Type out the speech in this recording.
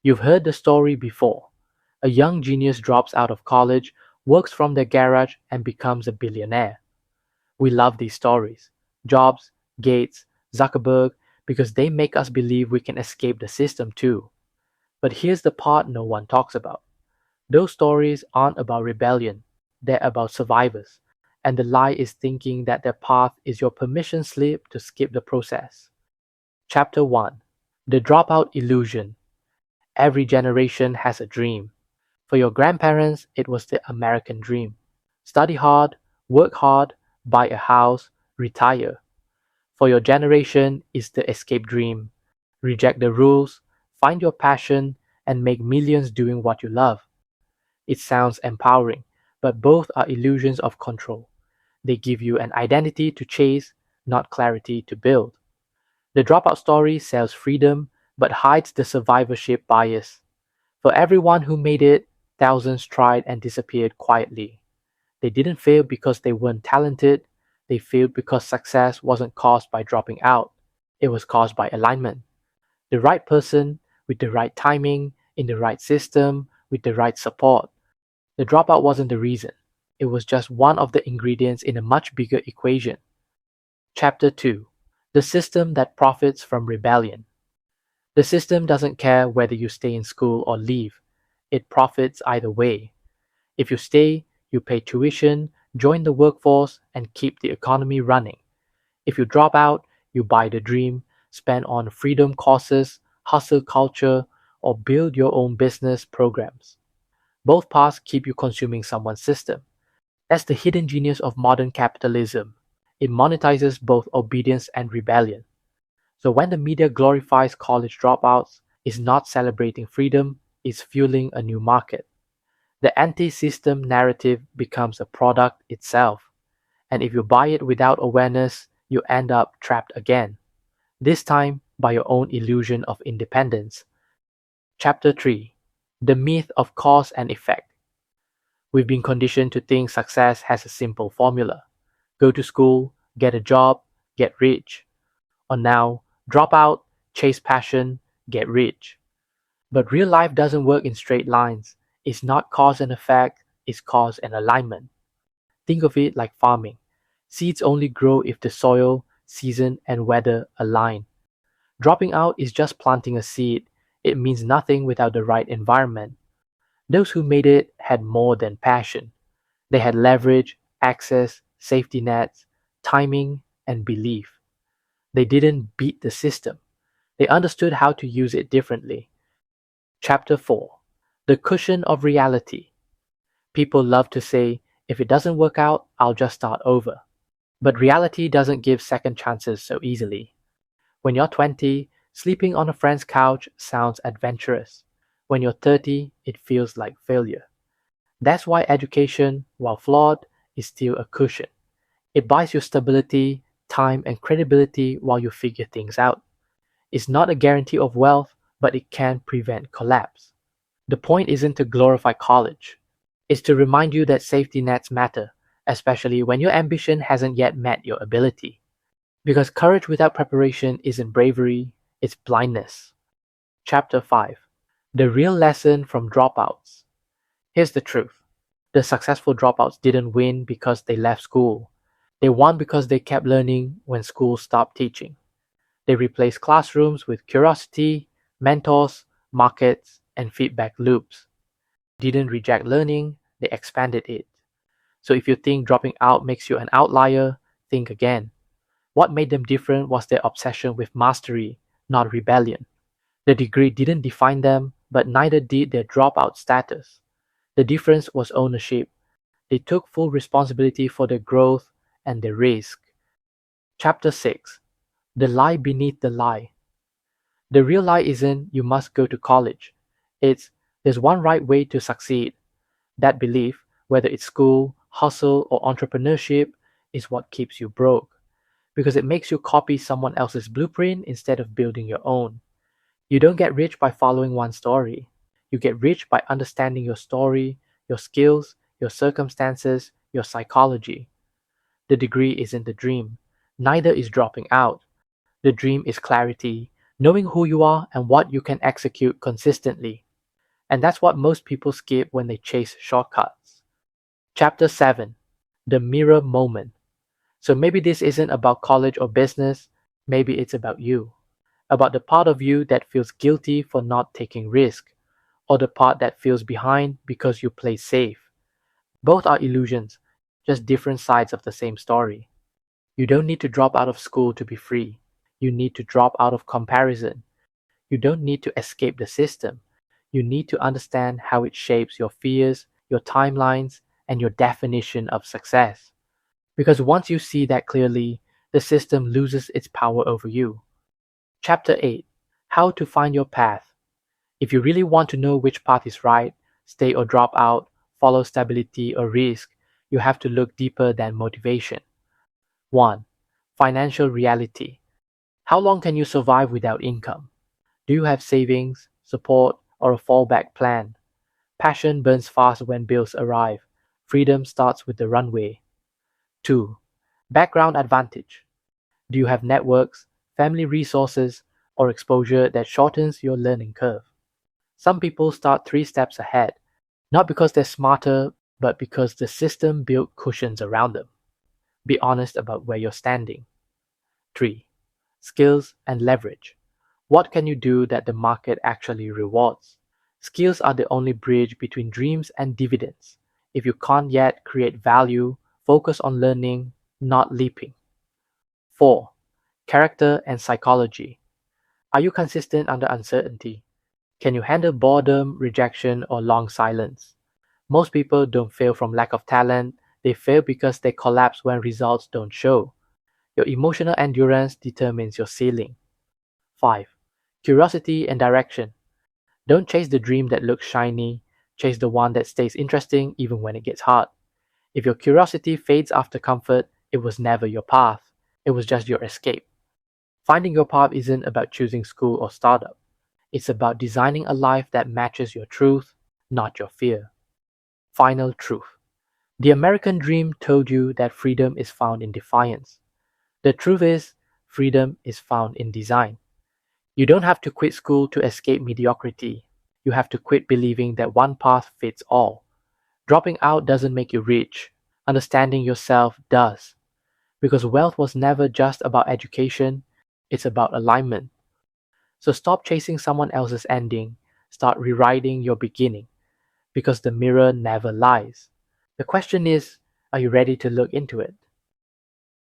You've heard the story before. A young genius drops out of college, works from their garage, and becomes a billionaire. We love these stories. Jobs, Gates, Zuckerberg, because they make us believe we can escape the system too. But here's the part no one talks about. Those stories aren't about rebellion, they're about survivors. And the lie is thinking that their path is your permission slip to skip the process. Chapter 1. The Dropout Illusion. Every generation has a dream. For your grandparents, it was the American dream. Study hard, work hard, buy a house, retire. For your generation, it's the escape dream. Reject the rules, find your passion, and make millions doing what you love. It sounds empowering, but both are illusions of control. They give you an identity to chase, not clarity to build. The Dropout story sells freedom, but hides the survivorship bias. For everyone who made it, thousands tried and disappeared quietly. They didn't fail because they weren't talented, they failed because success wasn't caused by dropping out, it was caused by alignment. The right person, with the right timing, in the right system, with the right support. The dropout wasn't the reason, it was just one of the ingredients in a much bigger equation. Chapter 2. The System That Profits from Rebellion. The system doesn't care whether you stay in school or leave, it profits either way. If you stay, you pay tuition, join the workforce, and keep the economy running. If you drop out, you buy the dream, spend on freedom courses, hustle culture, or build your own business programs. Both paths keep you consuming someone's system. That's the hidden genius of modern capitalism. It monetizes both obedience and rebellion. So when the media glorifies college dropouts, it's not celebrating freedom, it's fueling a new market. The anti system narrative becomes a product itself. And if you buy it without awareness, you end up trapped again. This time by your own illusion of independence. Chapter 3. The Myth of Cause and Effect. We've been conditioned to think success has a simple formula: go to school, get a job, get rich. Or now, drop out, chase passion, get rich. But real life doesn't work in straight lines. It's not cause and effect, it's cause and alignment. Think of it like farming. Seeds only grow if the soil, season, and weather align. Dropping out is just planting a seed. It means nothing without the right environment. Those who made it had more than passion. They had leverage, access, safety nets, timing, and belief. They didn't beat the system. They understood how to use it differently. Chapter 4. The Cushion of Reality. People love to say, if it doesn't work out, I'll just start over. But reality doesn't give second chances so easily. When you're 20, sleeping on a friend's couch sounds adventurous. When you're 30, it feels like failure. That's why education, while flawed, is still a cushion. It buys you stability, time, and credibility while you figure things out. It's not a guarantee of wealth, but it can prevent collapse. The point isn't to glorify college. It's to remind you that safety nets matter, especially when your ambition hasn't yet met your ability. Because courage without preparation isn't bravery, it's blindness. Chapter 5. The Real Lesson from Dropouts. Here's the truth. The successful dropouts didn't win because they left school. They won because they kept learning when school stopped teaching. They replaced classrooms with curiosity, mentors, markets, and feedback loops. They didn't reject learning, they expanded it. So if you think dropping out makes you an outlier, think again. What made them different was their obsession with mastery, not rebellion. The degree didn't define them, but neither did their dropout status. The difference was ownership. They took full responsibility for their growth and their risk. Chapter 6. The Lie Beneath the Lie. The real lie isn't you must go to college. It's there's one right way to succeed. That belief, whether it's school, hustle, or entrepreneurship, is what keeps you broke. Because it makes you copy someone else's blueprint instead of building your own. You don't get rich by following one story. You get rich by understanding your story, your skills, your circumstances, your psychology. The degree isn't the dream. Neither is dropping out. The dream is clarity, knowing who you are and what you can execute consistently. And that's what most people skip when they chase shortcuts. Chapter 7: The Mirror Moment. So maybe this isn't about college or business, maybe it's about you. About the part of you that feels guilty for not taking risk, or the part that feels behind because you play safe. Both are illusions, just different sides of the same story. You don't need to drop out of school to be free. You need to drop out of comparison. You don't need to escape the system. You need to understand how it shapes your fears, your timelines, and your definition of success. Because once you see that clearly, the system loses its power over you. Chapter 8: How to Find Your Path. If you really want to know which path is right, stay or drop out, follow stability or risk, you have to look deeper than motivation. 1. Financial reality. How long can you survive without income? Do you have savings, support, or a fallback plan? Passion burns fast when bills arrive. Freedom starts with the runway. 2. Background advantage. Do you have networks, family resources, or exposure that shortens your learning curve? Some people start 3 steps ahead, not because they're smarter, but because the system built cushions around them. Be honest about where you're standing. 3. Skills and leverage. What can you do that the market actually rewards? Skills are the only bridge between dreams and dividends. If you can't yet create value, focus on learning, not leaping. 4. Character and psychology. Are you consistent under uncertainty? Can you handle boredom, rejection, or long silence? Most people don't fail from lack of talent, they fail because they collapse when results don't show. Your emotional endurance determines your ceiling. 5. Curiosity and direction. Don't chase the dream that looks shiny, chase the one that stays interesting even when it gets hard. If your curiosity fades after comfort, it was never your path, it was just your escape. Finding your path isn't about choosing school or startup. It's about designing a life that matches your truth, not your fear. Final truth. The American dream told you that freedom is found in defiance. The truth is, freedom is found in design. You don't have to quit school to escape mediocrity. You have to quit believing that one path fits all. Dropping out doesn't make you rich. Understanding yourself does. Because wealth was never just about education, it's about alignment. So stop chasing someone else's ending, start rewriting your beginning. Because the mirror never lies. The question is, are you ready to look into it?